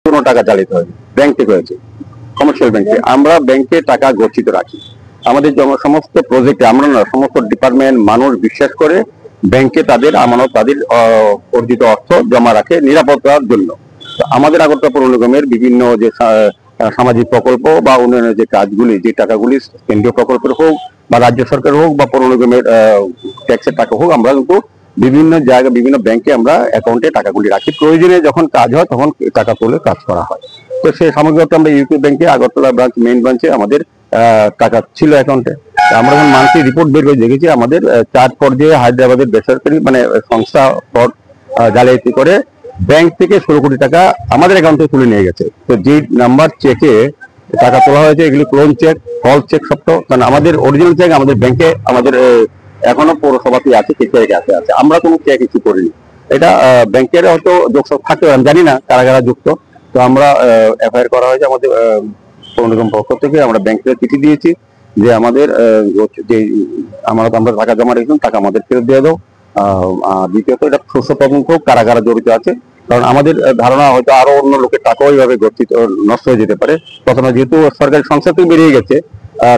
কোনো টাকা চালিত হয়নি, ব্যাংক থেকে হয়েছে, কমার্শিয়াল ব্যাংকে। আমরা ব্যাংকে টাকা গচ্ছিত রাখি, আমাদের সমস্ত প্রজেক্টে আমরা না, সমস্ত ডিপার্টমেন্ট মানুষ বিশ্বাস করে ব্যাংকে তাদের আমানত, তাদের অর্জিত অর্থ জমা রাখে নিরাপত্তার জন্য। আমাদের আগরতলা পৌর নিগমের বিভিন্ন যে সামাজিক প্রকল্প বা উন্নয়নের যে কাজগুলি, যে টাকাগুলি কেন্দ্রীয় প্রকল্পের হোক বা রাজ্য সরকার হোক বা পৌর নিগমের ট্যাক্সের টাকা হোক, আমরা কিন্তু বিভিন্ন জায়গায় বিভিন্ন ব্যাংকে আমরা অ্যাকাউন্টে টাকাগুলি রাখি। প্রয়োজনে যখন কাজ হয় তখন টাকা তুলে কাজ করা হয়। তো সেই সামগ্রিকতা আমরা ইউপি ব্যাংকে আগরতলা ব্রাঞ্চ, মেইন ব্রাঞ্চে আমাদের টাকা ছিল অ্যাকাউন্টে। আমরা যখন মান্থলি রিপোর্ট বের করে দেখেছি, আমাদের 4 পর্যায়ে হায়দ্রাবাদের বেসরকারি মানে সংস্থা ফ্রড জালিয়াতি করে ব্যাংক থেকে 16 কোটি টাকা আমাদের অ্যাকাউন্টে তুলে নিয়ে গেছে। তো যে নাম্বার চেকে টাকা তোলা হয়েছে এগুলি ক্লোন চেক, ফল চেক সব। তো কারণ আমাদের অরিজিনাল চেক আমাদের ব্যাংকে, আমাদের এখনো পৌরসভাতে আছে, আছে। আমরা কোনো চেক ইস্যু করিনি। এটা ব্যাংকের হয়তো যোগসাপ থাকতে পারে, আমি জানি না কারা কারা যুক্ত। তো আমরা এফআইআর করা হয়েছে আমাদের পৌর নিগম পক্ষ থেকে। আমরা ব্যাংকে চিঠি দিয়েছি যে আমাদের যে আমানত আমরা টাকা জমা রেখেছিলাম টাকা আমাদের ফেরত দিয়ে দাও। দ্বিতীয়ত এটা সুস্থ তদন্ত হোক, কারা কারা জড়িত আছে। কারণ আমাদের ধারণা হয়তো আরো অন্য লোকের টাকাও এইভাবে গচ্ছিত নষ্ট হয়ে যেতে পারে। প্রথমে যেহেতু সরকারি সংস্থা থেকে বেরিয়ে গেছে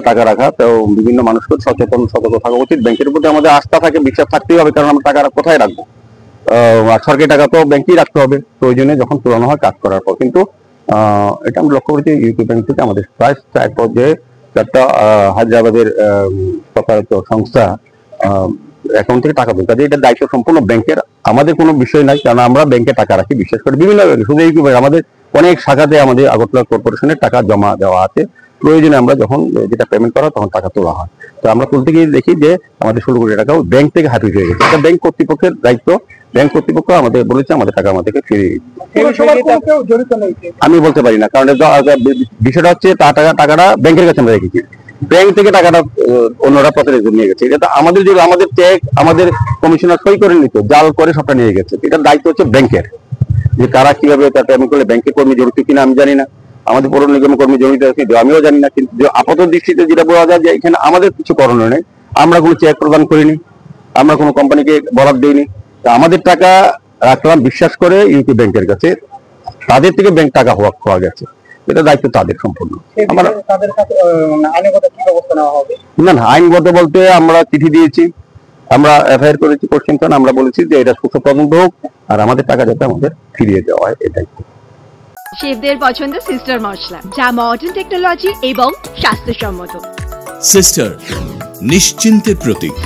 টাকা রাখা, তো বিভিন্ন মানুষকে সচেতন সতর্ক থাকা উচিত। ব্যাংকের প্রতি আমাদের আস্থা থাকে, বিশ্বাস থাকতেই হবে, কারণ আমরা টাকা কোথায় রাখবো? আর সরকারি টাকা তো ব্যাংকেই রাখতে হবে প্রয়োজনে যখন তুলানো হয় কাজ করার পর। কিন্তু এটা আমরা লক্ষ্য করেছি ইউপি ব্যাংক থেকে আমাদের প্রায় 4 পর্যায়ে 4টা হায়দ্রাবাদের প্রকারিত সংস্থা অ্যাকাউন্ট থেকে টাকা দেয়। কাজে এটা দায়িত্ব সম্পূর্ণ ব্যাংকের, আমাদের কোনো বিষয় নাই। কারণ আমরা ব্যাংকে টাকা রাখি, বিশেষ করে বিভিন্ন শুধু ইউপি ব্যাংক, আমাদের অনেক শাখাতে আমাদের আগরতলা কর্পোরেশনের টাকা জমা দেওয়া আছে। প্রয়োজনে আমরা যখন যেটা পেমেন্ট করা তখন টাকা তোলা হয়। তো আমরা তুলতে গিয়ে দেখি যে আমাদের 16 কোটি টাকা ব্যাংক থেকে হারিয়ে হয়ে গেছে। এটা ব্যাংক কর্তৃপক্ষের দায়িত্ব। ব্যাংক কর্তৃপক্ষ আমাদের বলেছে আমাদের টাকা আমাদেরকে ফিরিয়ে দিতে। আমি বলতে পারি না, কারণ বিষয়টা হচ্ছে টাকাটা ব্যাংকের কাছে আমরা রেখেছি, ব্যাংক থেকে টাকাটা অন্যরা প্রতিনিধি নিয়ে গেছে। এটা তো আমাদের যে আমাদের চেক আমাদের কমিশনার সই করে নিত, জাল করে সবটা নিয়ে গেছে। এটার দায়িত্ব হচ্ছে ব্যাংকের, যে তারা কিভাবে পেমেন্ট করলে ব্যাংকের কর্মী জড়িত কিনা আমি জানি না, আমাদের পৌর নিগমের কর্মী জড়িত আছে আমিও জানি না। কিন্তু আপাত দৃষ্টিতে যেটা বলা যায় যে এখানে আমাদের কিছু করণীয় নেই, আমরা কোনো চেক প্রদান করিনি, আমরা কোনো কোম্পানিকে বরাদ দিইনি। আমাদের টাকা রাখলাম বিশ্বাস করে ইউপি ব্যাংকের কাছে, তাদের থেকে ব্যাংক টাকা খোয়া গেছে, এটা দায়িত্ব তাদের সম্পূর্ণ। না না, আইনগত বলতে আমরা চিঠি দিয়েছি, আমরা এফআইআর করেছি কোশ্চেন। আমরা বলেছি যে এটা সুস্থ তদন্ত হোক আর আমাদের টাকা যাতে আমাদের ফিরিয়ে দেওয়া হয়, এটাই। শেফদের পছন্দ সিস্টার মশলা, যা মডার্ন টেকনোলজি এবং স্বাস্থ্যসম্মত। সিস্টার, নিশ্চিন্তের প্রতীক।